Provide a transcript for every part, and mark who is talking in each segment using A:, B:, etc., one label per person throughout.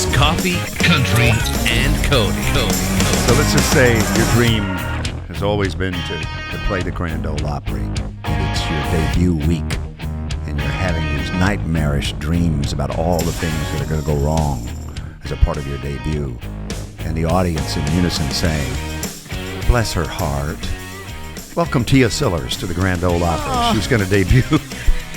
A: is Coffee, Country, and Cody.
B: So let's just say your dream has always been to play the Grand Ole Opry, and it's your debut week, and you're having these nightmarish dreams about all the things that are going to go wrong as a part of your debut, and the audience in unison saying, bless her heart, welcome Tia Sillers to the Grand Ole Opry. She's going to debut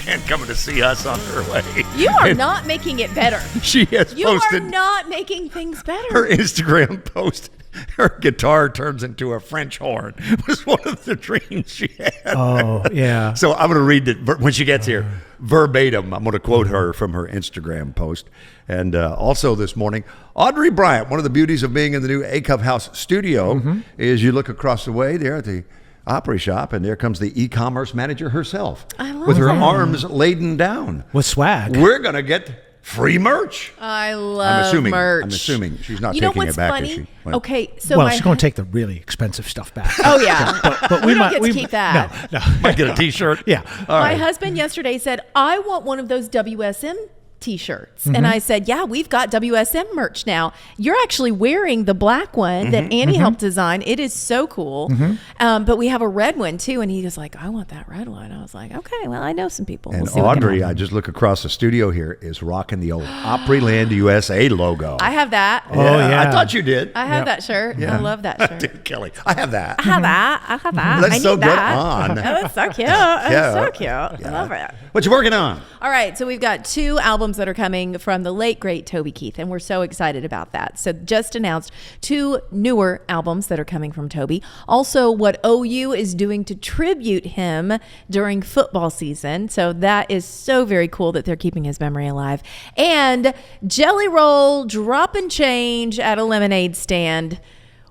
B: and coming to see us on her way.
C: You are not making it better.
B: She has posted.
C: You are not making things better.
B: Her Instagram post, her guitar turns into a French horn, was one of the dreams she had.
D: Oh, yeah.
B: So I'm going to read it when she gets here, verbatim. I'm going to quote her from her Instagram post. And also this morning, Audrey Bryant, one of the beauties of being in the new A-Cup House studio, is you look across the way there at the Opry shop, and there comes the e-commerce manager herself with her arms laden down.
D: With swag.
B: We're going to get free merch.
C: I love merch.
B: I'm assuming she's not
C: You know
B: taking
C: what's
B: it back,
C: funny?
B: is she? Well,
C: Okay, so
D: Well, she's going to take the really expensive stuff back.
C: Oh yeah,
D: But
C: we don't get to keep that.
D: No.
B: might get a T-shirt.
D: Yeah.
B: All
C: My
B: right.
C: husband yesterday said, I want one of those WSM T-shirts. And I said, yeah, we've got WSM merch now. You're actually wearing the black one that Annie helped design. It is so cool. But we have a red one too. And he was like, I want that red one. I was like, okay, well, I know some people.
B: And
C: We'll see what
B: Audrey,
C: can
B: I just look across the studio here, is rocking the old Opryland USA logo.
C: I have that.
D: Oh, yeah.
B: I thought you did.
C: I have that shirt.
B: Yeah.
C: I love that shirt.
B: Dude, Kelly, I have that.
C: I have that. I have that.
B: That's
C: I
B: so
C: need
B: good
C: that.
B: on.
C: Oh, it's so cute. It's so cute.
B: Yeah.
C: I love it.
B: What you working on?
C: All right, so we've got 2 albums that are coming from the late, great Toby Keith, and we're so excited about that. So just announced 2 newer albums that are coming from Toby. Also, what OU is doing to tribute him during football season. So that is so very cool that they're keeping his memory alive. And Jelly Roll drop and change at a lemonade stand.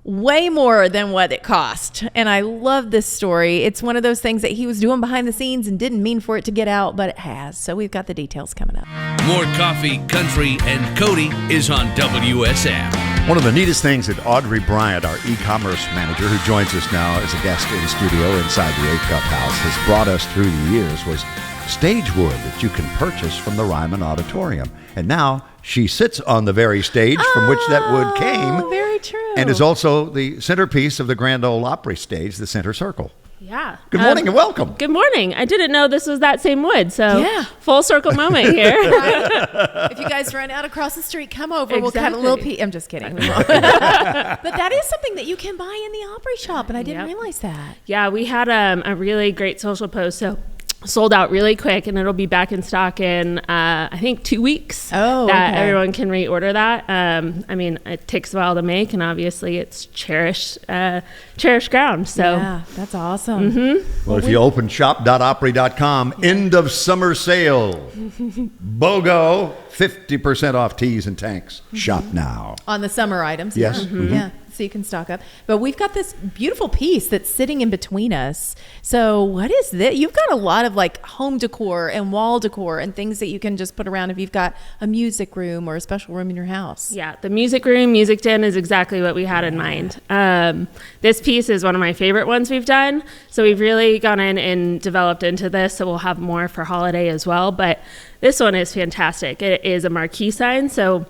C: Way more than what it cost. And I love this story. It's one of those things that he was doing behind the scenes and didn't mean for it to get out, but it has. So we've got the details coming up.
A: More Coffee, Country, and Cody is on WSM.
B: One of the neatest things that Audrey Bryant, our e-commerce manager, who joins us now as a guest in studio inside the A-Cup House, has brought us through the years was stage wood that you can purchase from the Ryman Auditorium. And now she sits on the very stage from which that wood came.
C: Oh, very true.
B: And is also the centerpiece of the Grand Ole Opry stage, the center circle.
E: Yeah.
B: Good morning and welcome.
E: Good morning. I didn't know this was that same wood, so
C: Yeah.
E: full circle moment here.
C: If you guys run out across the street, come over. We'll cut a little
E: Exactly.
C: piece. I'm just kidding. We won't. But that is something that you can buy in the Opry shop, and I didn't
E: Yep.
C: realize that.
E: Yeah, we had a really great social post, so sold out really quick, and it'll be back in stock in I think 2 weeks.
C: Oh,
E: that
C: okay.
E: everyone can reorder that. I mean, it takes a while to make, and obviously it's cherished ground. So
C: Yeah, that's awesome.
B: Well, if you open shop.opry.com, end of summer sale. BOGO, 50% off tees and tanks. Shop now.
C: On the summer items.
B: Yes.
C: Yeah.
B: Mhm.
C: Yeah. So you can stock up. But we've got this beautiful piece that's sitting in between us. So what is this? You've got a lot of like home decor and wall decor and things that you can just put around if you've got a music room or a special room in your house.
E: yeah, the music room, music den is exactly what we had in mind. This piece is one of my favorite ones we've done. So we've really gone in and developed into this. So we'll have more for holiday as well. But this one is fantastic. It is a marquee sign. So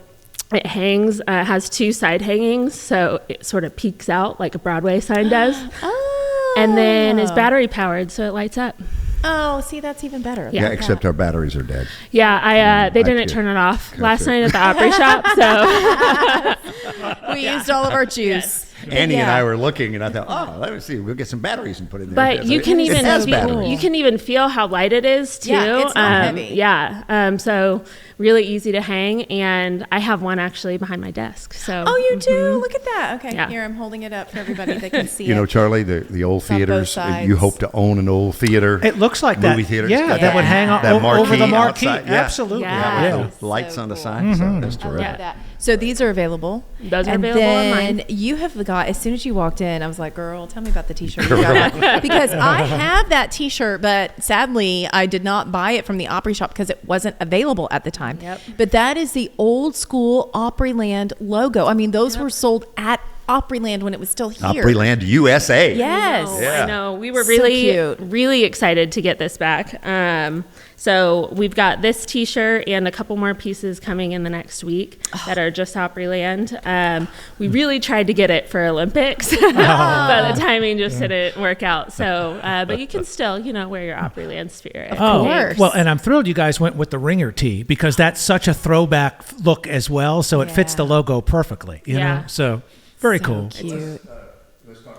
E: it hangs, has 2 side hangings. So it sort of peeks out like a Broadway sign does.
C: Oh.
E: And then is battery powered. So it lights up.
C: Oh, see, that's even better.
B: Yeah,
C: Look at
B: except
C: that.
B: our batteries are dead.
E: Yeah, they
B: I
E: didn't
B: see.
E: turn it off last
B: Gotcha.
E: night at the Opry shop. So
C: We used all of our juice.
B: Annie and
C: Yeah.
B: I were looking, and I thought, oh, let me see. We'll get some batteries and put it in there.
E: But you can
B: It
E: even
B: has
E: feel,
B: batteries.
E: you can even feel how light it is too.
C: Yeah, it's not heavy.
E: Yeah, so really easy to hang, and I have one actually behind my desk. So
C: Oh, you do? Look at that. Okay,
E: Yeah.
C: here, I'm holding it up for everybody that can see
B: You know,
C: it.
B: Charlie, the old
C: It's on both
B: theaters,
C: sides.
B: you hope to own an old theater.
D: It looks like that.
B: Movie theater.
D: Yeah,
B: It's got
D: that would hang
B: that
D: over the
B: marquee
D: marquee.
B: outside. Yeah.
D: Absolutely.
E: Yeah.
B: With
D: Yeah.
B: the lights
C: So
B: on the
C: cool.
B: side. So that's
C: I love
B: terrific.
C: that. So these are available.
E: Those are
C: and
E: available
C: then
E: online.
C: you have got, as soon as you walked in, I was like, girl, tell me about the t-shirt. You got. Because I have that t-shirt, but sadly, I did not buy it from the Opry shop because it wasn't available at the time.
E: Yep.
C: But that is the old school Opryland logo. I mean, those were sold at Opryland when it was still here.
B: Opryland, USA.
C: Yes.
B: Yeah.
E: I know. We were
C: So
E: really,
C: cute.
E: really excited to get this back. So we've got this T-shirt and a couple more pieces coming in the next week that are just Opryland. We really tried to get it for Olympics, but the timing just didn't work out. So, but you can still, wear your Opryland spirit.
C: Of course.
D: Well, and I'm thrilled you guys went with the ringer tee because that's such a throwback look as well. So it fits the logo perfectly. You know, so very cool.
C: Cute.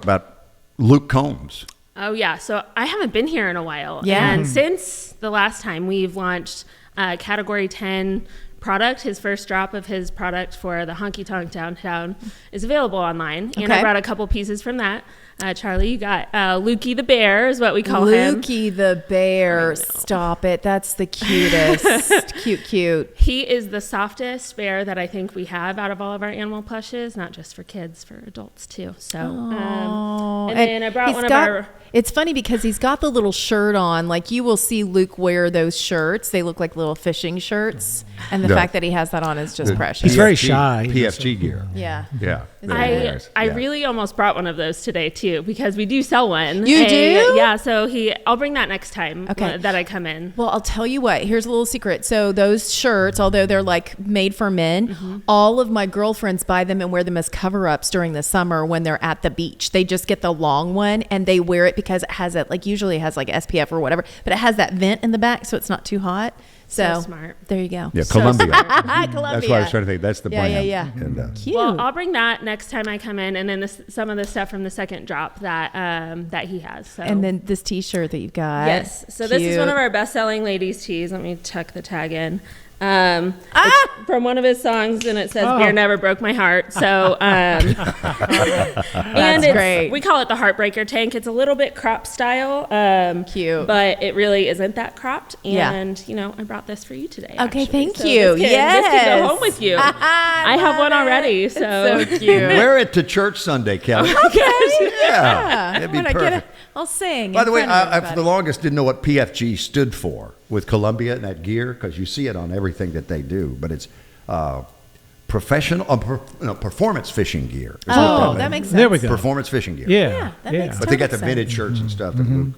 B: About Luke Combs.
E: Oh, yeah. So I haven't been here in a while.
C: Yeah.
E: And since the last time we've launched Category 10 product, his first drop of his product for the Honky Tonk Downtown is available online. And I brought a couple pieces from that. Charlie, you got Lukey the Bear is what we call him.
C: Lukey the Bear. Stop it. That's the cutest. Cute.
E: He is the softest bear that I think we have out of all of our animal plushes, not just for kids, for adults too. So, and then I brought one of our...
C: It's funny because he's got the little shirt on. Like you will see Luke wear those shirts. They look like little fishing shirts. And the fact that he has that on is just precious.
D: He's very shy.
B: PFG gear.
C: Yeah.
B: Yeah.
E: I really almost brought one of those today too because we do sell one.
C: You do?
E: Yeah. So I'll bring that next time that I come in.
C: Well, I'll tell you what. Here's a little secret. So those shirts, although they're like made for men, all of my girlfriends buy them and wear them as cover-ups during the summer when they're at the beach. They just get the long one and they wear it because it has usually it has like SPF or whatever, but it has that vent in the back so it's not too hot. So
E: smart.
C: There you go.
B: Yeah, Columbia.
C: Columbia.
B: That's why I was trying to think. That's the brand.
C: Yeah.
B: And,
C: Cute.
E: Well, I'll bring that next time I come in, and then some of the stuff from the second drop that he has. So.
C: And then this T-shirt that you've got.
E: Yes. So this is one of our best-selling ladies' tees. Let me check the tag in. It's from one of his songs, and it says "Beer never broke my heart." So, and
C: great.
E: We call it the Heartbreaker tank. It's a little bit crop style,
C: Cute,
E: but it really isn't that cropped. And
C: yeah.
E: I brought this for you today.
C: Okay,
E: actually.
C: thank
E: So
C: you.
E: This can go home with you. I have one already. So
C: cute.
B: wear it to church Sunday, Kelly.
C: Okay.
B: Yeah. It'd be
C: When I
B: perfect.
C: I'll sing.
B: By the way,
C: in front of
B: I for the
C: everybody.
B: longest didn't know what PFG stood for with Columbia and that gear because you see it on everything that they do, but it's professional performance fishing gear. is what
C: Oh,
B: they
C: that
B: make.
C: makes sense.
D: There we go.
B: Performance fishing gear.
D: Yeah.
C: That makes
B: But they got the
C: total
B: vintage
C: sense.
B: shirts and stuff that Luke,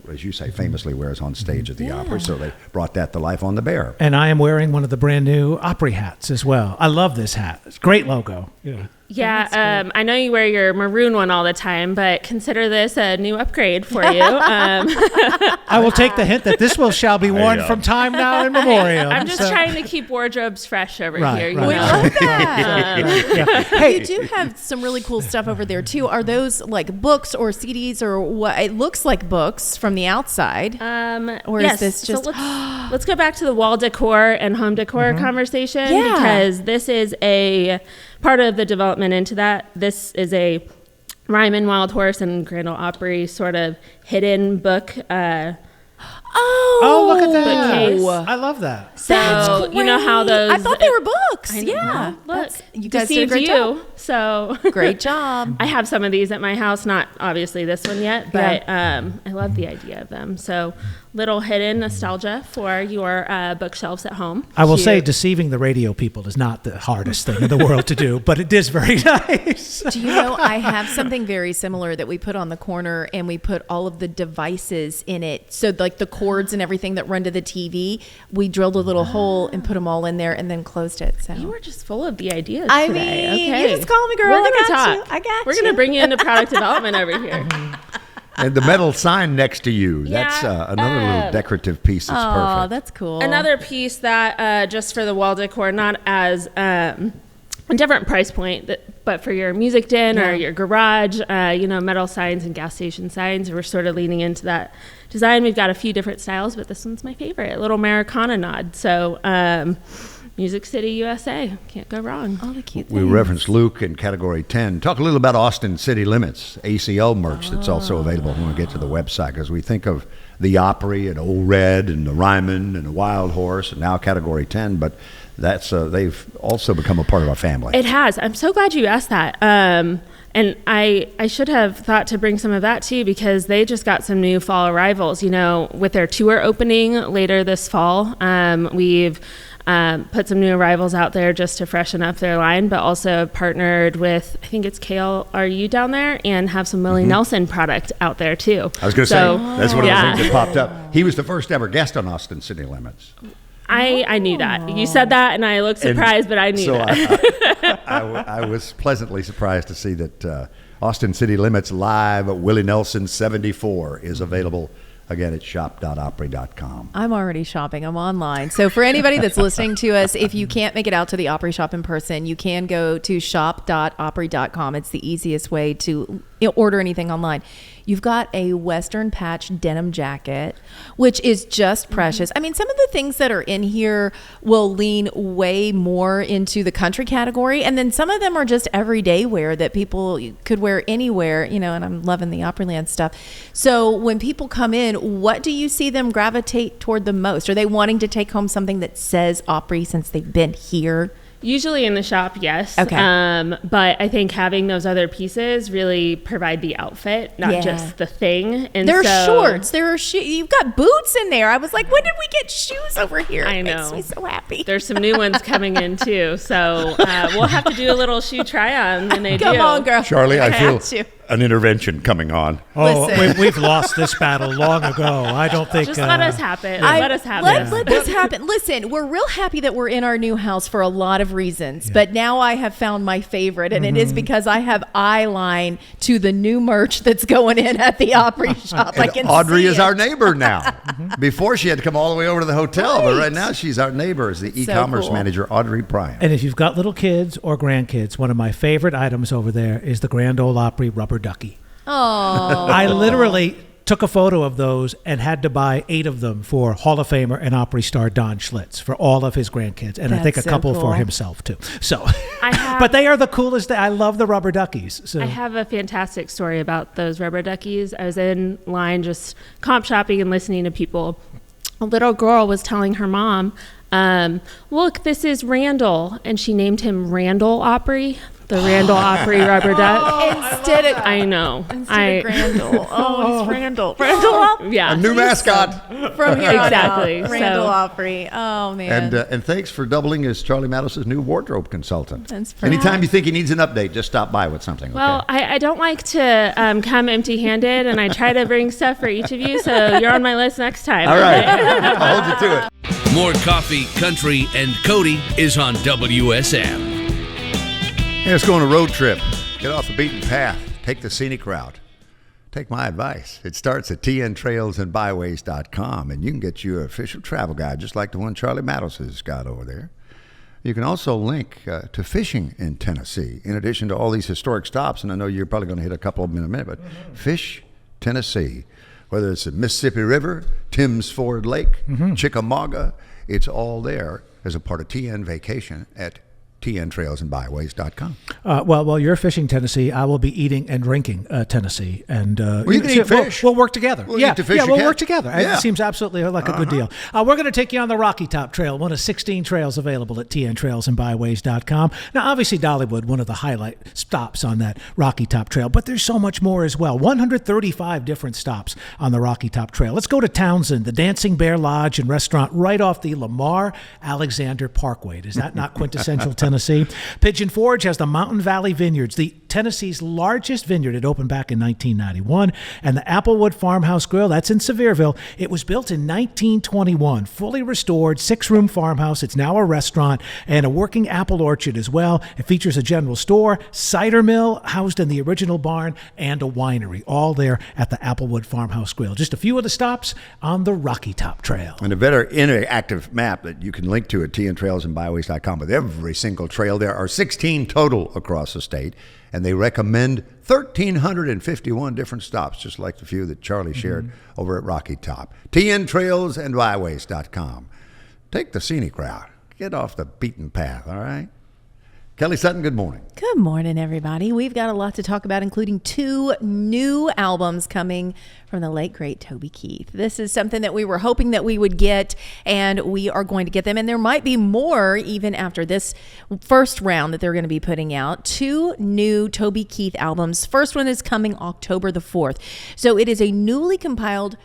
B: as you say, famously wears on stage at the Opry. So they brought that to life on the Bear.
D: And I am wearing one of the brand new Opry hats as well. I love this hat. It's a great logo. Yeah.
E: Yeah, I know you wear your maroon one all the time, but consider this a new upgrade for you.
D: I will take the hint that this shall be worn from time now in memoriam.
E: I'm just trying to keep wardrobes fresh over here. You
D: right.
C: We
E: know?
C: love that.
D: Hey,
C: You do have some really cool stuff over there too. Are those like books or CDs or what? It looks like books from the outside. Or
E: yes.
C: is this just?
E: So let's go back to the wall decor and home decor conversation because this is a part of the development into that. This is a Ryman, Wild Horse, and Grand Ole Opry sort of hidden book.
D: oh, look at that.
E: Bookcase.
D: I love that.
E: So you know how those.
C: I thought they were books.
E: I know.
C: Yeah.
E: Look,
C: You guys did a
E: deceived
C: great
E: you.
C: job.
E: So
C: Great job.
E: I have some of these at my house, not obviously this one yet, but I love the idea of them. So little hidden nostalgia for your bookshelves at home.
D: I will say deceiving the radio people is not the hardest thing in the world to do, but it is very nice.
C: Do you know I have something very similar that we put on the corner and we put all of the devices in it. So like the cords and everything that run to the TV, we drilled a little hole and put them all in there and then closed it. So
E: You were just full of the ideas
C: I
E: today.
C: mean,
E: Okay.
C: you just call me, girl.
E: We're
C: I
E: gonna
C: got
E: talk.
C: you. I got
E: We're
C: you.
E: gonna bring you into product development over here.
B: And the metal sign next to you. That's another little decorative piece that's
C: Oh,
B: perfect.
C: that's cool.
E: Another piece that just for the wall decor, not as a different price point, but for your music den or your garage, metal signs and gas station signs. We're sort of leaning into that design. We've got a few different styles, but this one's my favorite, a little Americana nod. So Music City, USA. Can't go wrong.
C: all the cute
B: We
C: things.
B: referenced Luke in Category 10. Talk a little about Austin City Limits, ACL merch that's also available when we get to the website, because we think of the Opry and Old Red and the Ryman and the Wild Horse and now Category 10, but that's they've also become a part of our family.
E: It has. I'm so glad you asked that. And I should have thought to bring some of that too, because they just got some new fall arrivals, with their tour opening later this fall. We've put some new arrivals out there just to freshen up their line, but also partnered with, I think it's KLRU down there, and have some Willie Nelson product out there too.
B: I was going to say, that's one of the things that popped up. He was the first ever guest on Austin City Limits.
E: I knew that. You said that, and I looked surprised, but I knew that.
B: I was pleasantly surprised to see that Austin City Limits Live Willie Nelson 74 is available again at shop.opry.com.
C: I'm already shopping. I'm online. So for anybody that's listening to us, if you can't make it out to the Opry shop in person, you can go to shop.opry.com. It's the easiest way to order anything online. You've got a Western patch denim jacket, which is just precious. I mean, some of the things that are in here will lean way more into the country category. And then some of them are just everyday wear that people could wear anywhere, and I'm loving the Opryland stuff. So when people come in, what do you see them gravitate toward the most? Are they wanting to take home something that says Opry since they've been here?
E: Usually in the shop, yes.
C: Okay.
E: But I think having those other pieces really provide the outfit, not just the thing. And
C: there are shorts. There are shoes. You've got boots in there. I was like, when did we get shoes over here?
E: I know.
C: It makes me so happy.
E: There's some new ones coming in too. So we'll have to do a little shoe try on when they do.
C: Come on, girl.
B: Charlie, I feel
C: you.
B: an intervention coming on.
D: Oh, we've lost this battle long ago. I don't think.
E: Just let us happen. Let us happen.
C: Let this happen. Listen, we're real happy that we're in our new house for a lot of reasons, but now I have found my favorite, and it is because I have eye line to the new merch that's going in at the Opry shop. I can
B: Audrey
C: see
B: is
C: it.
B: our neighbor now. Before she had to come all the way over to the hotel, but right now she's our neighbor as the e-commerce
C: cool.
B: manager, Audrey Bryant.
D: And if you've got little kids or grandkids, one of my favorite items over there is the Grand Ole Opry rubber ducky.
C: Oh,
D: I literally took a photo of those and had to buy 8 of them for Hall of Famer and Opry star Don Schlitz for all of his grandkids, and I think a
C: That's so
D: couple
C: cool.
D: for himself too. So, but they are the coolest. I love the rubber duckies. So.
E: I have a fantastic story about those rubber duckies. I was in line just comp shopping and listening to people. A little girl was telling her mom, look, this is Randall. And she named him Randall Opry, the Randall Opry rubber duck.
C: Instead of
E: Of
C: Randall. Oh, it's Randall. Randall Opry.
E: Yeah.
B: A new mascot.
C: From here on
E: Exactly.
C: out. Randall
E: So-
C: Opry. Oh, man.
B: And thanks for doubling as Charlie Mattos' new wardrobe consultant.
C: That's pretty
B: Anytime you think he needs an update, just stop by with something.
E: Well,
B: Okay?
E: I don't like to come empty-handed, and I try to bring stuff for each of you, so you're on my list next time.
B: All right. I'll hold you to it.
A: More coffee, country, and Cody is on WSM.
B: Hey, let's go on a road trip. Get off the beaten path. Take the scenic route. Take my advice. It starts at tntrailsandbyways.com, and you can get your official travel guide, just like the one Charlie Mattos has got over there. You can also link to fishing in Tennessee, in addition to all these historic stops, and I know you're probably going to hit a couple of them in a minute, but Fish Tennessee, whether it's the Mississippi River, Timms Ford Lake, Chickamauga, it's all there as a part of TN Vacation at tntrailsandbyways.com.
D: While you're fishing Tennessee, I will be eating and drinking Tennessee, and
B: you can eat fish.
D: We'll work together.
B: We'll eat the fish you
D: we'll
B: can.
D: work together.
B: Yeah.
D: It seems absolutely like a good deal. We're going to take you on the Rocky Top Trail, one of 16 trails available at tntrailsandbyways.com. Now, obviously, Dollywood, one of the highlight stops on that Rocky Top Trail, but there's so much more as well. 135 different stops on the Rocky Top Trail. Let's go to Townsend, the Dancing Bear Lodge and Restaurant right off the Lamar Alexander Parkway. Is that not quintessential Tennessee? Pigeon Forge has the Mountain Valley Vineyards, the Tennessee's largest vineyard. It opened back in 1991. And the Applewood Farmhouse Grill, that's in Sevierville. It was built in 1921, fully restored, 6-room farmhouse. It's now a restaurant and a working apple orchard as well. It features a general store, cider mill housed in the original barn, and a winery, all there at the Applewood Farmhouse Grill. Just a few of the stops on the Rocky Top Trail.
B: And a better interactive map that you can link to at tntrailsandbyways.com with every single trail. There are 16 total across the state, and they recommend 1,351 different stops, just like the few that Charlie shared over at Rocky Top. tntrailsandbyways.com. Take the scenic route. Get off the beaten path, all right? Kelly Sutton, good morning.
C: Good morning, everybody. We've got a lot to talk about, including 2 new albums coming from the late, great Toby Keith. This is something that we were hoping that we would get, and we are going to get them. And there might be more even after this first round that they're going to be putting out. 2 new Toby Keith albums. First one is coming October the 4th. So it is a newly compiled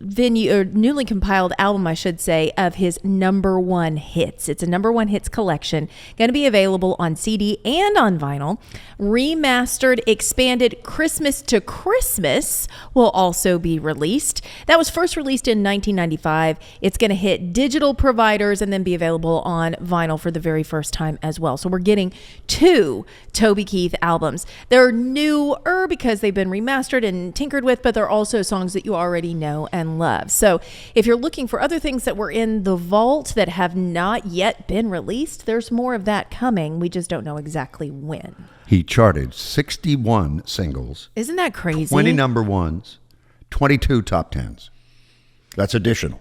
C: newly compiled album, I should say, of his number one hits. It's a number one hits collection, going to be available on CD and on vinyl. Remastered, expanded Christmas to Christmas will also be released. That was first released in 1995. It's going to hit digital providers and then be available on vinyl for the very first time as well. So we're getting 2 Toby Keith albums. They're newer because they've been remastered and tinkered with, but they're also songs that you already know and love. So if you're looking for other things that were in the vault that have not yet been released, there's more of that coming. We just don't know exactly when.
B: He charted 61 singles.
C: Isn't that crazy?
B: 20 number ones, 22 top tens. That's additional.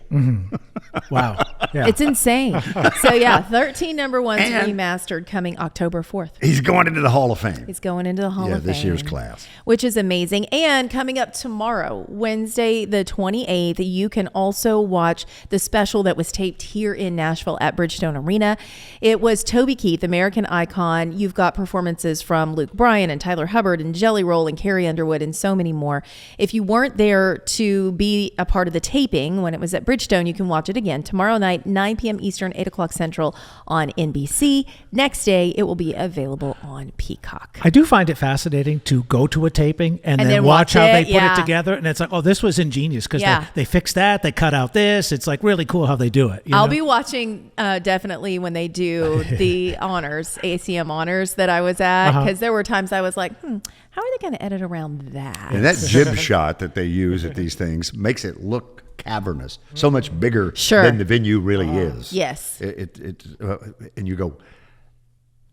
D: Wow. Yeah.
C: It's insane. So yeah, 13 number ones remastered coming October 4th.
B: He's going into the Hall of Fame.
C: He's going into the Hall of Fame.
B: This year's class.
C: Which is amazing. And coming up tomorrow, Wednesday the 28th, you can also watch the special that was taped here in Nashville at Bridgestone Arena. It was Toby Keith, American icon. You've got performances from Luke Bryan and Tyler Hubbard and Jelly Roll and Carrie Underwood and so many more. If you weren't there to be a part of the taping when it was at Bridgestone, you can watch it again tomorrow night, 9 p.m. Eastern, 8 o'clock Central on NBC. Next day, it will be available on Peacock.
D: I do find it fascinating to go to a taping and then watch how they put it together. And it's like, oh, this was ingenious because they fixed that. They cut out this. It's like really cool how they do it.
C: I'll be watching definitely when they do the honors, ACM honors that I was at, because there were times I was like, how are they going to edit around that?
B: And that jib shot that they use at these things makes it look cavernous, so much bigger than the venue really is.
C: Yes.
B: And you go,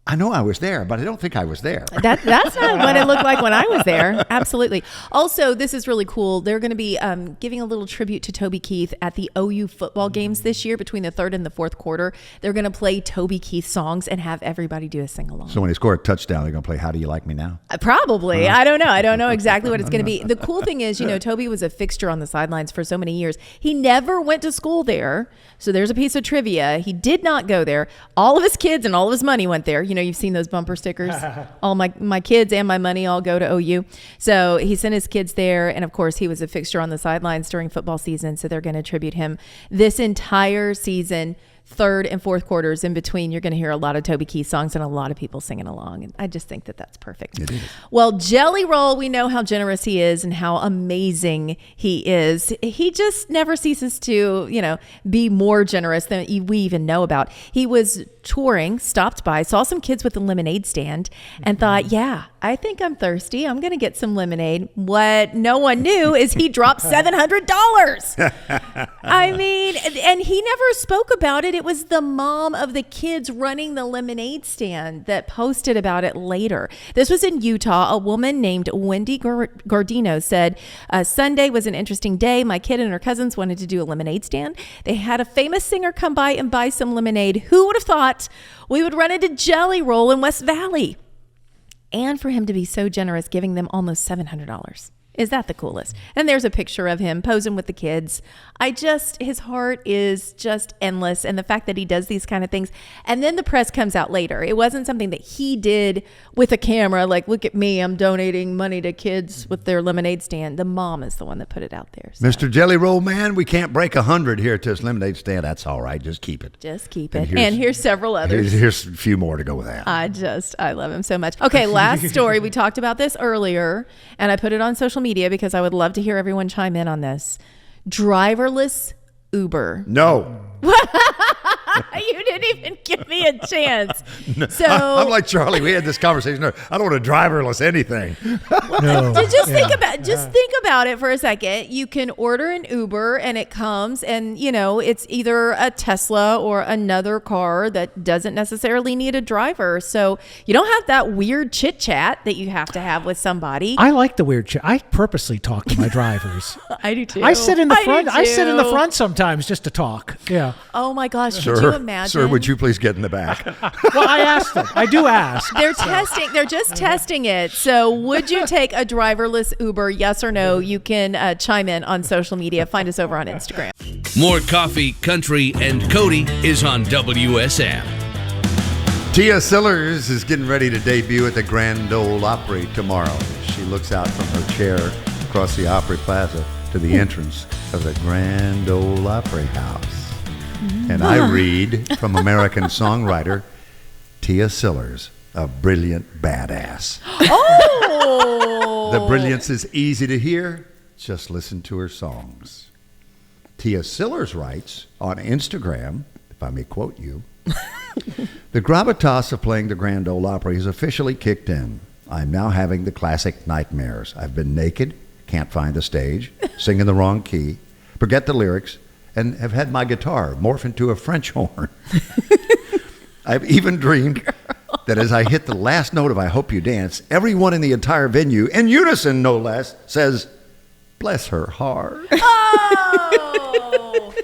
B: I know I was there, but I don't think I was there.
C: That's not what it looked like when I was there. Absolutely. Also, this is really cool. They're going to be giving a little tribute to Toby Keith at the OU football games this year between the third and the fourth quarter. They're going to play Toby Keith songs and have everybody do a sing-along.
B: So when they score a touchdown, they're going to play How Do You Like Me Now?
C: Probably. I don't know. I don't know exactly what it's going to be. The cool thing is, Toby was a fixture on the sidelines for so many years. He never went to school there. So there's a piece of trivia. He did not go there. All of his kids and all of his money went there. You've seen those bumper stickers. All my kids and my money all go to OU. So he sent his kids there. And of course, he was a fixture on the sidelines during football season. So they're going to tribute him this entire season. Third and fourth quarters in between, you're going to hear a lot of Toby Keith songs and a lot of people singing along. And I just think that that's perfect.
B: It is.
C: Well, Jelly Roll, we know how generous he is and how amazing he is. He just never ceases to, be more generous than we even know about. He was touring, stopped by, saw some kids with a lemonade stand and thought, I think I'm thirsty. I'm going to get some lemonade. What no one knew is he dropped $700. I mean, and he never spoke about it. It was the mom of the kids running the lemonade stand that posted about it later. This was in Utah. A woman named Wendy Gardino said, Sunday was an interesting day. My kid and her cousins wanted to do a lemonade stand. They had a famous singer come by and buy some lemonade. Who would have thought we would run into Jelly Roll in West Valley? And for him to be so generous, giving them almost $700. Is that the coolest? And there's a picture of him posing with the kids. His heart is just endless. And the fact that he does these kind of things. And then the press comes out later. It wasn't something that he did with a camera. Like, look at me, I'm donating money to kids with their lemonade stand. The mom is the one that put it out there. So.
B: Mr. Jelly Roll Man, we can't break 100 here at this lemonade stand. That's all right. Just keep it.
C: Just keep it. And here's several others.
B: Here's a few more to go with that.
C: I love him so much. Okay, last story. We talked about this earlier, and I put it on social media because I would love to hear everyone chime in on this. Driverless Uber.
B: No.
C: You didn't even give me a chance.
B: No,
C: so
B: I'm like Charlie. We had this conversation. No, I don't want to driverless anything.
D: No.
C: Just think about it for a second. You can order an Uber and it comes and it's either a Tesla or another car that doesn't necessarily need a driver. So you don't have that weird chit chat that you have to have with somebody.
D: I like the weird chit. I purposely talk to my drivers.
C: I do too.
D: I sit in the front. I sit in the front sometimes just to talk. Yeah.
C: Oh my gosh. Could you imagine?
B: Sir, would you please get in the back?
D: Well, I asked them. I do ask.
C: They're just testing it. So would you take a driverless Uber? Yes or no? You can chime in on social media. Find us over on Instagram.
A: More coffee, country, and Cody is on WSM.
B: Tia Sillers is getting ready to debut at the Grand Ole Opry tomorrow. She looks out from her chair across the Opry Plaza to the entrance of the Grand Ole Opry House. And I read from American songwriter Tia Sillers, a brilliant badass.
C: Oh!
B: The brilliance is easy to hear. Just listen to her songs. Tia Sillers writes on Instagram, if I may quote you, the gravitas of playing the Grand Ole Opry has officially kicked in. I'm now having the classic nightmares. I've been naked, can't find the stage, singing the wrong key, forget the lyrics, and have had my guitar morph into a French horn. I've even dreamed that as I hit the last note of I Hope You Dance, everyone in the entire venue, in unison no less, says, bless her heart.
C: Oh!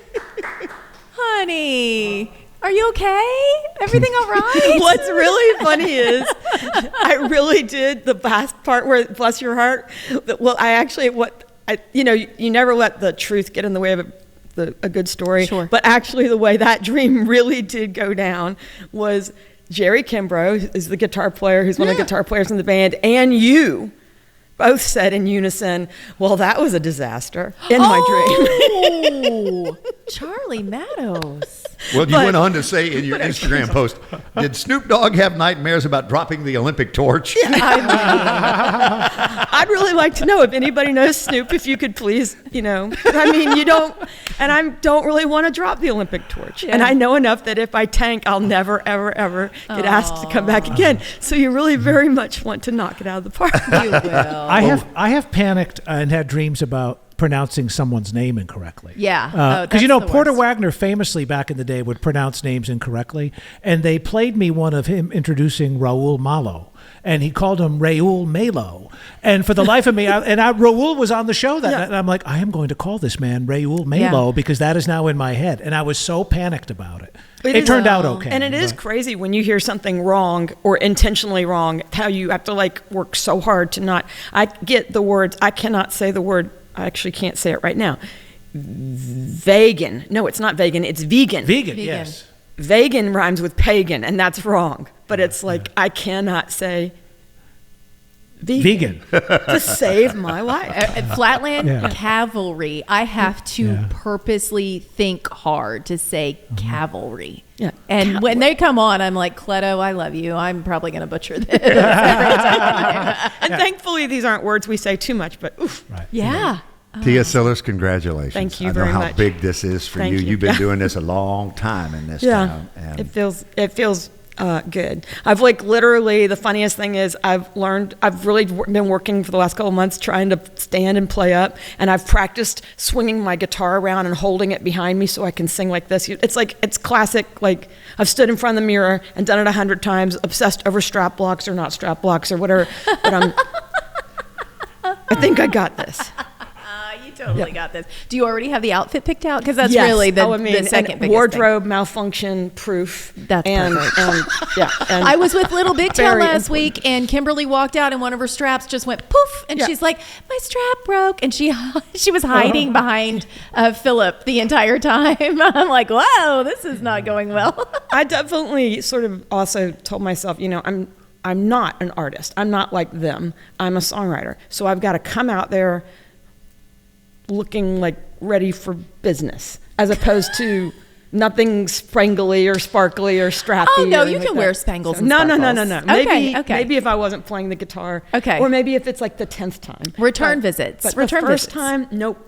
C: Honey, are you okay? Everything all right?
F: What's really funny is I really did the last part where bless your heart. Well, you never let the truth get in the way of a good story.
C: Sure.
F: But actually the way that dream really did go down was Jerry Kimbrough is the guitar player, who's one of the guitar players in the band, and you both said in unison, well, that was a disaster in my dream.
C: Oh, Charlie Mattos.
B: Well, you went on to say in your Instagram post, did Snoop Dogg have nightmares about dropping the Olympic torch?
F: I'd really like to know if anybody knows Snoop, if you could please, you don't, and I don't really want to drop the Olympic torch.
C: Yeah.
F: And I know enough that if I tank, I'll never, ever, ever get asked to come back again. So you really very much want to knock it out of the park.
C: You will.
D: I have panicked and had dreams about pronouncing someone's name incorrectly.
C: Yeah.
D: Because
C: That's the
D: Porter
C: worst.
D: Wagner famously back in the day would pronounce names incorrectly, and they played me one of him introducing Raul Malo, and he called him Raul Malo. And for the life of me, Raul was on the show that night, and I'm like, I am going to call this man Raul Malo because that is now in my head, and I was so panicked about it. It turned out okay.
F: And it is crazy when you hear something wrong or intentionally wrong, how you have to work so hard to not. I get the words, I cannot say the word, I actually can't say it right now. Vegan. No, it's not vegan, it's vegan.
D: Vegan, yes.
F: Vegan rhymes with pagan, and that's wrong. But it's I cannot say vegan. To save my life.
C: At Flatland Cavalry, I have to purposely think hard to say cavalry.
F: Yeah.
C: And when they come on, I'm like, Cleto, I love you. I'm probably going to butcher this every time.
F: And thankfully, these aren't words we say too much, but oof.
D: Right.
C: Yeah.
B: Tia Sillers, congratulations.
F: Thank you
B: I know
F: very
B: how
F: much.
B: big this is for
F: Thank
B: you.
F: you.
B: You've been doing this a long time in this town. And
F: It feels good. I've literally, the funniest thing is I've really been working for the last couple of months trying to stand and play up, and I've practiced swinging my guitar around and holding it behind me so I can sing like this. It's classic, I've stood in front of the mirror and done it 100 times, obsessed over strap blocks or not strap blocks or whatever, but I think I got this.
C: You totally got this. Do you already have the outfit picked out? Because that's
F: Yes.
C: really the
F: and
C: second biggest
F: wardrobe malfunction proof.
C: That's perfect.
F: And
C: I was with Little Big Tail
F: Very
C: last
F: important.
C: week, and Kimberly walked out, and one of her straps just went poof, and she's like, "My strap broke," and she was hiding behind Philip the entire time. I'm like, "Whoa, this is not going well."
F: I definitely sort of also told myself, I'm not an artist. I'm not like them. I'm a songwriter. So I've got to come out there looking ready for business, as opposed to nothing spangly or sparkly or strappy.
C: Oh, no,
F: or
C: you
F: anything
C: can
F: like
C: wear
F: that.
C: spangles and
F: No.
C: sparkles.
F: Maybe
C: Okay.
F: if I wasn't playing the guitar.
C: Okay.
F: Or maybe if it's the 10th time.
C: Return visits.
F: But
C: Return
F: the first
C: visits.
F: time, nope.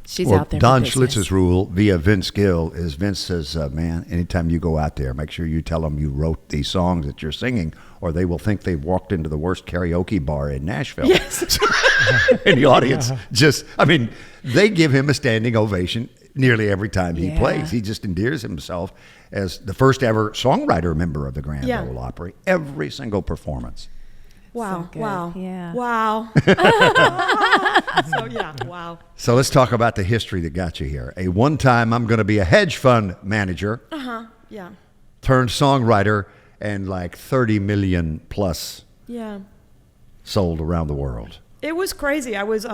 C: She's
B: well,
C: out there.
B: Don
C: for business.
B: Schlitz's rule via Vince Gill is Vince says, man, anytime you go out there, make sure you tell them you wrote these songs that you're singing, or they will think they've walked into the worst karaoke bar in Nashville.
F: Yes.
B: And the audience they give him a standing ovation nearly every time he plays. He just endears himself as the first ever songwriter member of the Grand Ole Opry, every single performance.
F: Wow.
C: good.
F: Wow.
C: Yeah.
F: Wow. Wow.
B: So let's talk about the history that got you here. One time I'm going to be a hedge fund manager.
F: Yeah.
B: Turned songwriter, and 30 million plus
F: Yeah.
B: sold around the world.
F: It was crazy. I was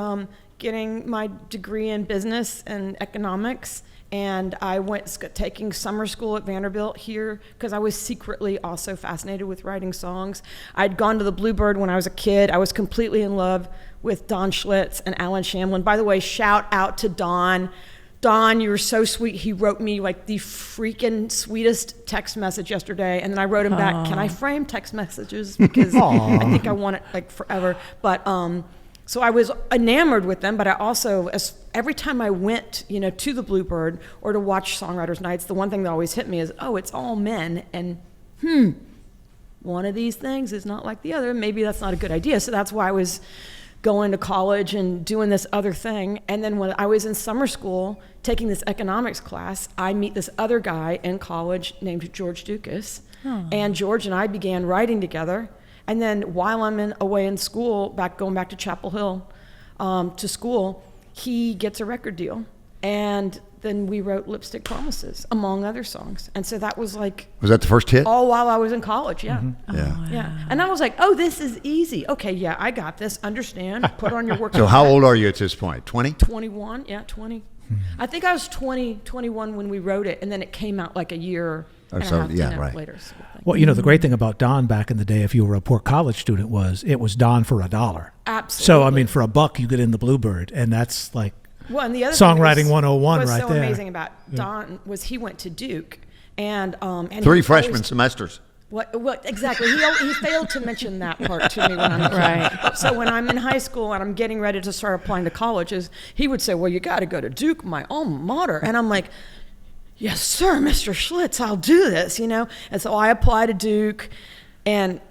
F: getting my degree in business and economics, and I went taking summer school at Vanderbilt here because I was secretly also fascinated with writing songs. I'd gone to the Bluebird when I was a kid. I was completely in love with Don Schlitz and Alan Shamlin. By the way, shout out to Don. Don, you were so sweet. He wrote me like the freaking sweetest text message yesterday, and then I wrote him back, can I frame text messages? Because I think I want it like forever. But so I was enamored with them, but I also, every time I went, to the Bluebird or to watch Songwriters Nights, the one thing that always hit me is, it's all men, and one of these things is not like the other. Maybe that's not a good idea. So that's why I was going to college and doing this other thing. And then when I was in summer school taking this economics class, I meet this other guy in college named George Dukas. And George and I began writing together. And then while I'm away in school, going back to Chapel Hill to school, he gets a record deal. And then we wrote Lipstick Promises, among other songs. And so that was like...
B: Was that the first hit?
F: All while I was in college, yeah.
B: Mm-hmm. Yeah.
F: Yeah. And I was like, this is easy. Okay, yeah, I got this. Understand. Put on your work.
B: So how old are you at this point? 20?
F: 21, yeah, 20. I think I was 21 when we wrote it, and then it came out like a year and a half later. So
D: well, the great thing about Don back in the day, if you were a poor college student, was it was Don for $1.
F: Absolutely.
D: So, I mean, for $1, you get in the Bluebird, and that's like...
F: Well, and the other
D: Songwriting
F: thing
D: 101
F: was
D: right
F: so
D: there.
F: Amazing about Don was he went to Duke, and
B: 3 freshman semesters.
F: What exactly? He failed to mention that part to me when I'm
C: Right.
F: So when I'm in high school and I'm getting ready to start applying to colleges, he would say, "Well, you got to go to Duke, my alma mater," and I'm like, "Yes, sir, Mr. Schlitz, I'll do this," And so I apply to Duke, and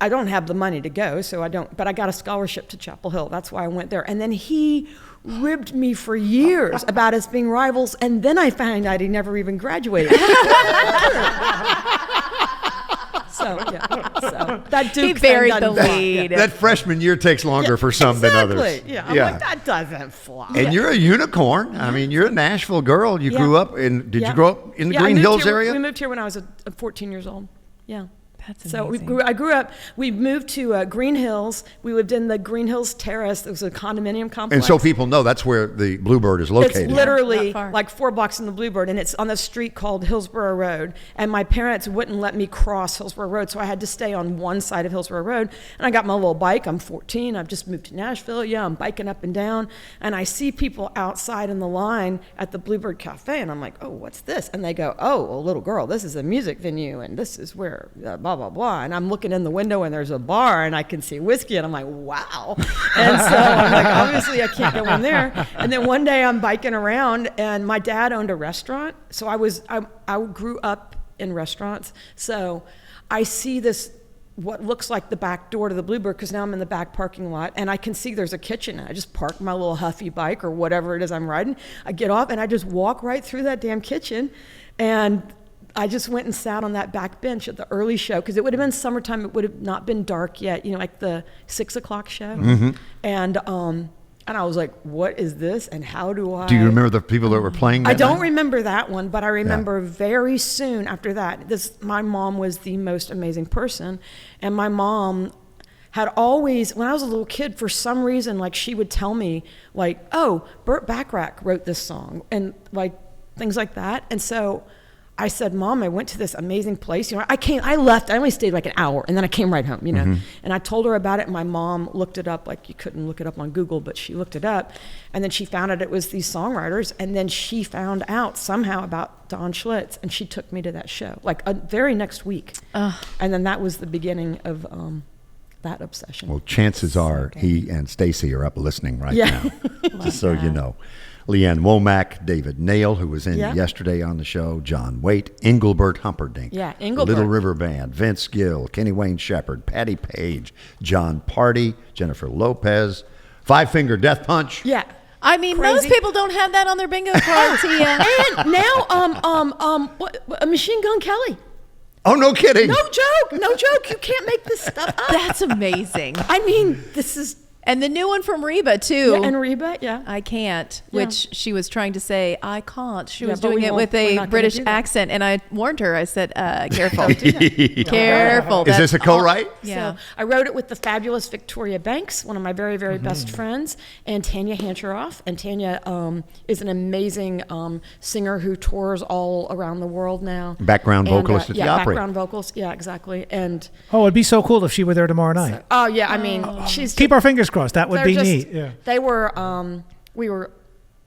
F: I don't have the money to go, so I don't. But I got a scholarship to Chapel Hill. That's why I went there. And then he ribbed me for years about us being rivals, and then I found out he never even graduated. So that Duke
C: He buried
F: thing
C: the
F: doesn't fly.
C: lead.
B: That freshman year takes longer for some than others.
F: Exactly. Yeah. I'm like, that doesn't fly.
B: And you're a unicorn. I mean, you're a Nashville girl. You grew up in, did you grow up in the Green Hills area?
F: We moved here when I was 14 years old. Yeah.
C: That's
F: So
C: amazing.
F: I grew up, we moved to Green Hills. We lived in the Green Hills Terrace. It was a condominium complex.
B: And so people know that's where the Bluebird is located.
F: It's literally
C: Not far.
F: like 4 blocks from the Bluebird, and it's on the street called Hillsborough Road. And my parents wouldn't let me cross Hillsborough Road, so I had to stay on one side of Hillsborough Road. And I got my little bike. I'm 14. I've just moved to Nashville. Yeah, I'm biking up and down. And I see people outside in the line at the Bluebird Cafe, and I'm like, oh, what's this? And they go, oh, well, little girl, this is a music venue, and this is where blah, blah, blah. And I'm looking in the window, and there's a bar, and I can see whiskey, and I'm like, wow. And so I'm like, obviously I can't go in there. And then one day I'm biking around, and my dad owned a restaurant. So I grew up in restaurants. So I see this, what looks like the back door to the Bluebird, because now I'm in the back parking lot, and I can see there's a kitchen. I just park my little Huffy bike or whatever it is I'm riding. I get off, and I just walk right through that damn kitchen, and I just went and sat on that back bench at the early show, because it would have been summertime. It would have not been dark yet, like the 6 o'clock show. Mm-hmm. And I was like, what is this? And how do I...
B: Do you remember the people that were playing that
F: I don't
B: night?
F: remember that one, but I remember very soon after that, my mom was the most amazing person. And my mom had always, when I was a little kid, for some reason, like, she would tell me, like, oh, Burt Bacharach wrote this song, and like things like that. And so I said, Mom, I went to this amazing place. I left, I only stayed like an hour, and then I came right home,
B: Mm-hmm.
F: And I told her about it, and my mom looked it up. Like, you couldn't look it up on Google, but she looked it up. And then she found out it was these songwriters, and then she found out somehow about Don Schlitz, and she took me to that show, like a very next week. And then that was the beginning of that obsession.
B: Well, chances are he and Stacy are up listening right now, just so you know. Leanne Womack, David Nail, who was in yesterday on the show, John Waite, Engelbert Humperdinck,
F: Engelbert.
B: Little River Band, Vince Gill, Kenny Wayne Shepherd, Patty Page, John Party, Jennifer Lopez, Five Finger Death Punch.
F: Yeah.
C: I mean,
F: Crazy.
C: most people don't have that on their bingo card, Tia.
F: And now, Machine Gun Kelly.
B: Oh, no kidding.
F: No joke. You can't make this stuff up.
C: That's amazing.
F: I mean, this is...
C: And the new one from Reba, too.
F: Yeah, and Reba, yeah.
C: I can't,
F: Yeah.
C: which she was trying to say, I can't. She
F: Yeah,
C: was
F: but
C: doing
F: we
C: it
F: won't-
C: with
F: we're
C: a
F: not gonna
C: British
F: do that.
C: accent, and I warned her. I said, careful.
F: Careful.
C: Careful.
B: Is this a co-write?
C: Yeah.
F: So I wrote it with the fabulous Victoria Banks, one of my very, very best friends, and Tanya Hancheroff. And Tanya is an amazing singer who tours all around the world now.
B: Background
F: And,
B: vocalist at the
F: yeah,
B: Opry.
F: background vocals. Yeah, exactly. And
D: Oh, it'd be so cool if she were there tomorrow night.
F: oh yeah, I mean, she's
D: Keep our fingers crossed. That would
F: they're
D: be
F: just-
D: neat. Yeah.
F: They were, we were,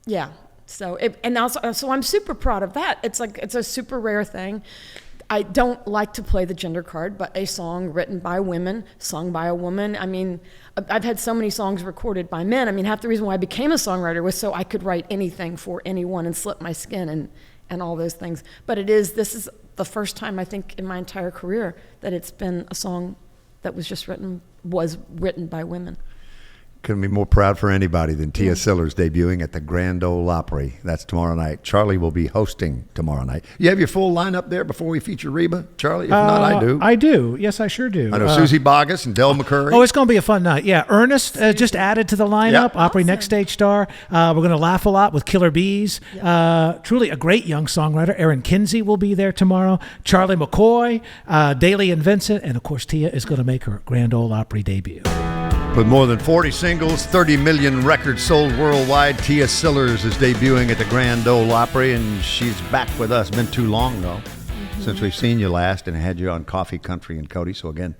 F: yeah. So and also, so I'm super proud of that. It's like it's a super rare thing. I don't like to play the gender card, but a song written by women, sung by a woman. I mean, I've had so many songs recorded by men. I mean, half the reason why I became a songwriter was so I could write anything for anyone and slip my skin and all those things. But this is the first time I think in my entire career that it's been a song that was written by women.
B: Couldn't be more proud for anybody than Tia Sillers debuting at the Grand Ole Opry. That's tomorrow night. Charlie will be hosting tomorrow night. You have your full lineup there before we feature Reba, Charlie? If not, I do.
D: I do. Yes, I sure do.
B: I know Susie Boggess and Del McCurry.
D: Oh, it's going to be a fun night. Yeah, Ernest just added to the lineup.
B: Yep.
D: Opry Next Stage Star. We're going to laugh a lot with Killer Bees. Truly a great young songwriter. Aaron Kinsey will be there tomorrow. Charlie McCoy, Daly and Vincent, and of course Tia is going to make her Grand Ole Opry debut.
B: With more than 40 singles, 30 million records sold worldwide, Tia Sillers is debuting at the Grand Ole Opry, and she's back with us. Been too long, though, since we've seen you last and had you on Coffee Country and Cody. So again,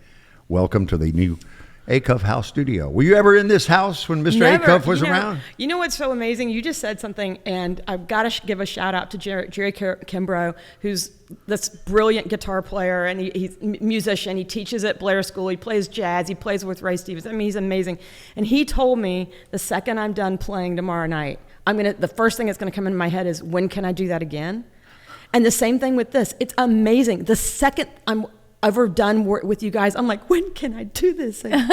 B: welcome to the new Acuff House studio. Were you ever in this house when Mr.
F: Never.
B: Acuff was
F: You know-
B: around?
F: You know what's so amazing? You just said something, and I've got to give a shout out to Jerry Kimbrough, who's this brilliant guitar player, and he's a musician. He teaches at Blair School. He plays jazz. He plays with Ray Stevens. I mean, he's amazing. And he told me the second I'm done playing tomorrow night, the first thing that's gonna come into my head is, when can I do that again? And the same thing with this. It's amazing. The second I'm ever done with you guys, I'm like, when can I do this again?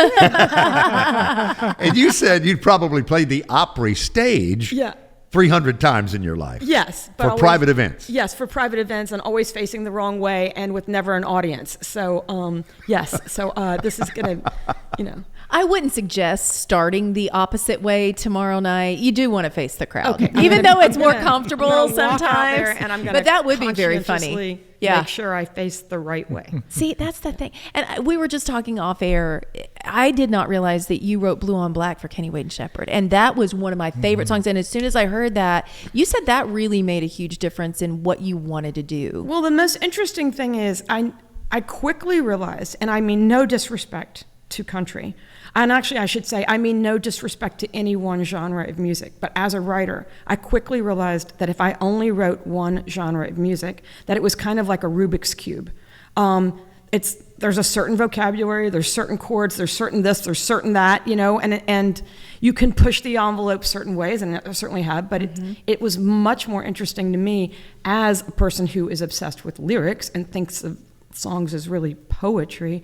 B: And you said you'd probably played the Opry stage
F: Yeah.
B: 300 times in your life.
F: Yes.
B: For private events.
F: Yes, for private events, and always facing the wrong way and with never an audience. So, yes. So this is going to,
C: I wouldn't suggest starting the opposite way tomorrow night. You do want to face the crowd,
F: Okay,
C: even though it's
F: I'm
C: more
F: gonna
C: comfortable
F: walk out
C: sometimes.
F: there and I'm gonna
C: but that would be very
F: conscientiously
C: funny. Yeah.
F: Make sure I face the right way.
C: See, that's the thing. And we were just talking off air. I did not realize that you wrote Blue on Black for Kenny Wade and Shepherd. And that was one of my favorite songs. And as soon as I heard that, you said that really made a huge difference in what you wanted to do.
F: Well, the most interesting thing is I quickly realized, and I mean no disrespect to country, and actually I should say I mean no disrespect to any one genre of music, but as a writer, I quickly realized that if I only wrote one genre of music, that it was kind of like a Rubik's Cube. There's a certain vocabulary, there's certain chords, there's certain this, there's certain that, and you can push the envelope certain ways, and I certainly have, but it was much more interesting to me as a person who is obsessed with lyrics and thinks of songs as really poetry.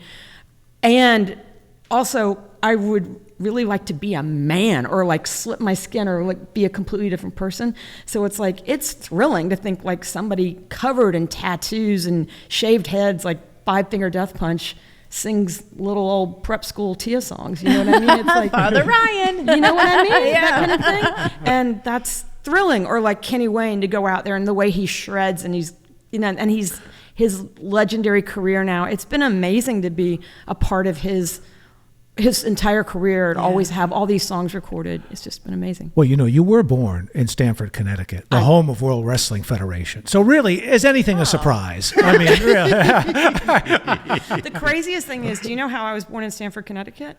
F: And also, I would really like to be a man, or like slip my skin, or like be a completely different person. So it's thrilling to think like somebody covered in tattoos and shaved heads, like Five Finger Death Punch, sings little old prep school Tia songs. You know what I mean? It's like
C: Father Ryan.
F: You know what I mean?
C: Yeah.
F: That kind of thing. And that's thrilling. Or like Kenny Wayne, to go out there and the way he shreds, and he's his legendary career now. It's been amazing to be a part of his entire career and always have all these songs recorded. It's just been amazing.
D: Well, you were born in Stamford, Connecticut, the home of World Wrestling Federation. So really, is anything a surprise? I mean, really.
F: The craziest thing is, do you know how I was born in Stamford, Connecticut?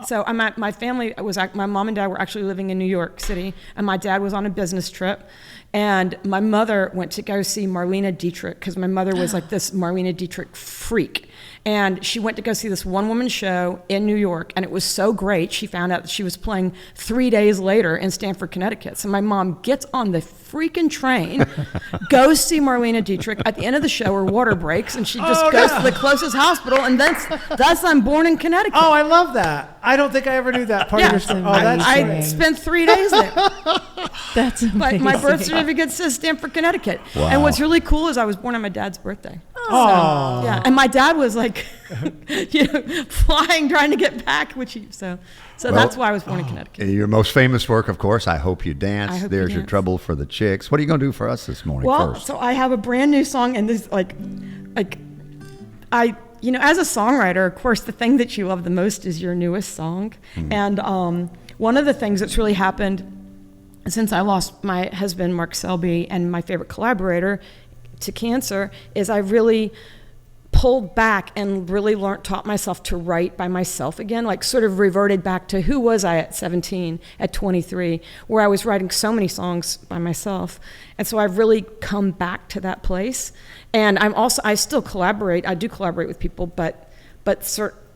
F: So my family my mom and dad were actually living in New York City, and my dad was on a business trip, and my mother went to go see Marlene Dietrich, because my mother was like this Marlene Dietrich freak. And she went to go see this one-woman show in New York, and it was so great, she found out that she was playing 3 days later in Stamford, Connecticut. So my mom gets on the freaking train, goes see Marlene Dietrich. At the end of the show, her water breaks, and she just goes to the closest hospital, and thus I'm born in Connecticut.
D: Oh, I love that. I don't think I ever knew that part of your story. Oh, that's
F: I
D: great.
F: spent 3 days there.
C: That's amazing.
F: But my birth certificate says Stamford, Connecticut.
B: Wow.
F: And what's really cool is I was born on my dad's birthday.
D: Oh.
F: Yeah, and my dad was like, flying, trying to get back, so that's why I was born in Connecticut.
B: Your most famous work, of course, I Hope You Dance.
F: I Hope You
B: There's Your
F: Dance.
B: Trouble for the Chicks. What are you going to do for us this morning
F: Well,
B: first?
F: so I have a brand new song, and this, as a songwriter, of course, the thing that you love the most is your newest song. And one of the things that's really happened since I lost my husband, Mark Selby, and my favorite collaborator to cancer, is I really pulled back and really taught myself to write by myself again, like sort of reverted back to who was I at 17, at 23, where I was writing so many songs by myself. And so I've really come back to that place. And I still collaborate. I do collaborate with people, but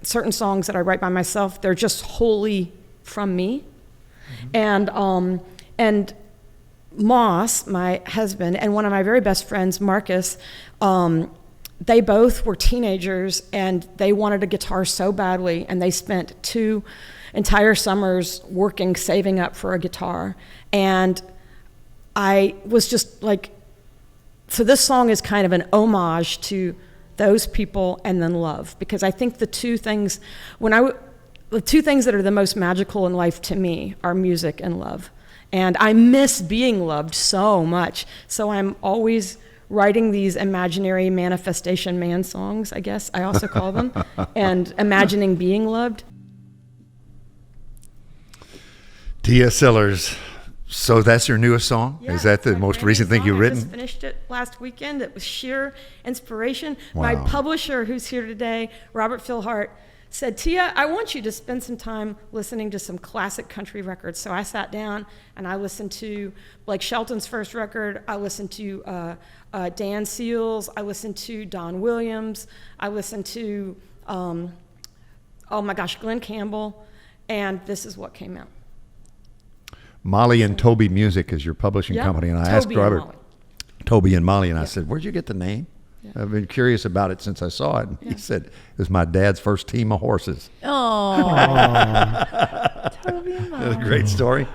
F: certain songs that I write by myself, they're just wholly from me. And Moss, my husband, and one of my very best friends, Marcus, they both were teenagers and they wanted a guitar so badly, and they spent 2 entire summers working, saving up for a guitar. And I was just like, so this song is kind of an homage to those people and then love, because I think the two things that are the most magical in life to me are music and love. And I miss being loved so much. So I'm always writing these imaginary manifestation man songs, I guess I also call them, and imagining being loved.
B: Tia Sillers. So that's your newest song?
F: Yeah,
B: Is that the
F: it's my
B: most
F: brand
B: recent
F: new
B: thing you've
F: song.
B: written?
F: I just finished it last weekend. It was sheer inspiration.
B: Wow.
F: My publisher, who's here today, Robert Philhart, said, Tia, I want you to spend some time listening to some classic country records. So I sat down and I listened to Blake Shelton's first record. I listened to Dan Seals. I listened to Don Williams. I listened to, Glenn Campbell. And this is what came out.
B: Molly and Toby Music is your publishing company. And I asked Robert, Toby and Molly, and I said, where'd you get the name? I've been curious about it since I saw it. And he said, it was my dad's first team of horses.
C: Oh, Toby and
B: That's a
C: Mom.
B: great story.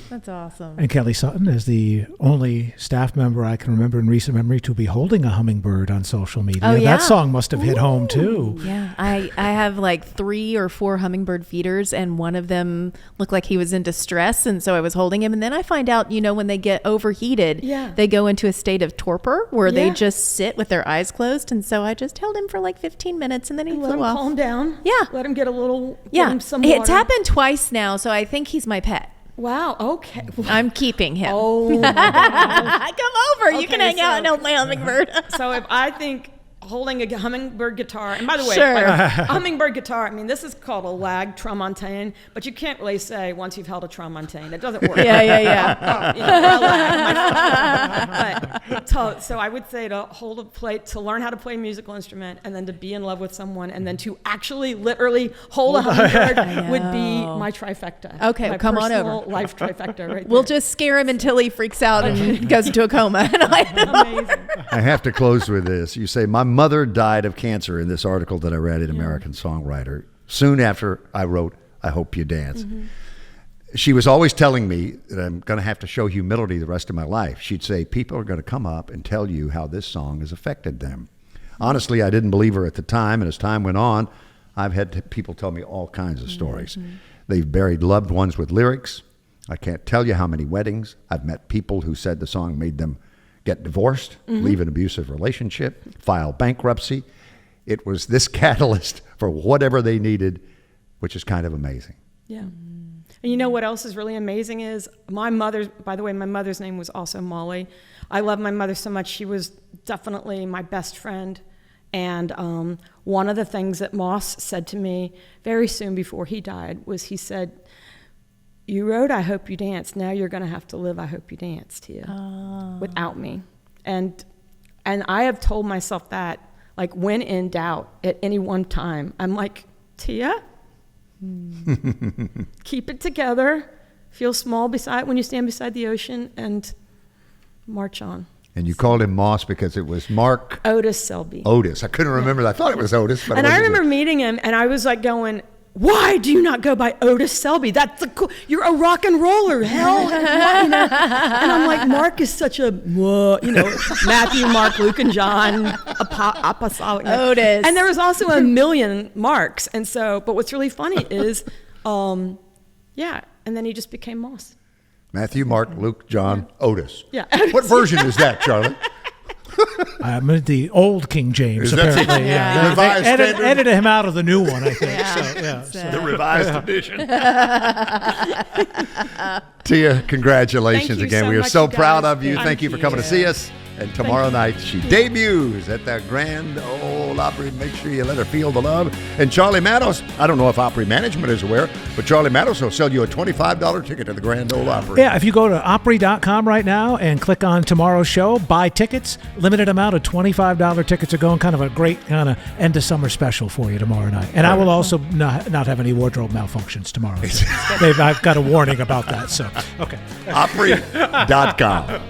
C: That's awesome.
D: And Kelly Sutton is the only staff member I can remember in recent memory to be holding a hummingbird on social media.
C: Oh, yeah?
D: That song must have hit home too.
C: Yeah, I have like 3 or 4 hummingbird feeders, and one of them looked like he was in distress, and so I was holding him. And then I find out, when they get overheated, they go into a state of torpor where they just sit with their eyes closed. And so I just held him for like 15 minutes, and then he
F: Let
C: flew
F: him
C: off.
F: calm down.
C: Yeah.
F: Let him get a little,
C: Yeah,
F: get him some water.
C: it's happened twice now, so I think he's my pet.
F: Wow, okay.
C: I'm keeping him.
F: Oh, my God.
C: Come over. You can
F: Okay,
C: hang out and
F: so-
C: hold my hummingbird.
F: So if I think holding a hummingbird guitar, and by the way,
C: Sure.
F: like, a hummingbird guitar, I mean, this is called a lag tramontane, but you can't really say once you've held a tramontane. It doesn't work.
C: Yeah.
F: So I would say to to learn how to play a musical instrument, and then to be in love with someone, and then to actually literally hold a hummingbird would be my trifecta.
C: Okay,
F: my
C: come on
F: personal
C: over.
F: life trifecta right
C: We'll
F: there.
C: just scare him until he freaks out and goes into a coma.
F: Amazing.
B: I have to close with this. You say, my mother died of cancer in this article that I read in American Songwriter soon after I wrote I Hope You Dance. She was always telling me that I'm going to have to show humility the rest of my life. She'd say, people are going to come up and tell you how this song has affected them. Honestly, I didn't believe her at the time, and as time went on, I've had people tell me all kinds of stories. They've buried loved ones with lyrics. I can't tell you how many weddings. I've met people who said the song made them get divorced, leave an abusive relationship, file bankruptcy. It was this catalyst for whatever they needed, which is kind of amazing.
F: Yeah. And you know what else is really amazing is my mother's name was also Molly. I love my mother so much. She was definitely my best friend. And one of the things that Moss said to me very soon before he died was he said, you wrote I Hope You Dance. Now you're going to have to live I Hope You Dance, Tia, without me. And I have told myself that, like, when in doubt at any one time, I'm like, Tia, keep it together, feel small when you stand beside the ocean, and march on.
B: And you called him Moss because it was Mark
F: Otis Selby.
B: Otis. I couldn't remember that. I thought it was Otis. But
F: And
B: it
F: I
B: wasn't.
F: remember meeting him, and I was like going, why do you not go by Otis Selby? That's you're a rock and roller, hell. Why, you know? And I'm like, Mark is such a, Matthew, Mark, Luke, and John, apostolic.
C: Otis.
F: And there was also a million Marks. And so, but what's really funny is, and then he just became Moss.
B: Matthew, Mark, Luke, John, Otis.
F: Yeah.
B: What version is that, Charlie?
D: The old King James,
B: Is that
D: apparently.
B: the
D: Yeah.
B: revised
D: They
B: standard?
D: edited him out of the new one, I think.
C: Yeah.
B: The revised edition. Tia, congratulations
F: Thank you
B: again.
F: so
B: We are
F: much,
B: so
F: you
B: proud
F: guys.
B: of you. Thank
F: Thank
B: you for
F: you.
B: coming to see us. And tomorrow night, she debuts at the Grand Ole Opry. Make sure you let her feel the love. And Charlie Mattos, I don't know if Opry management is aware, but Charlie Mattos will sell you a $25 ticket to the Grand Ole Opry.
D: Yeah, if you go to Opry.com right now and click on tomorrow's show, buy tickets. Limited amount of $25 tickets are going. Kind of a great kind of end of summer special for you tomorrow night. And I will also not have any wardrobe malfunctions tomorrow. I've got a warning about that. So, okay.
B: Opry.com.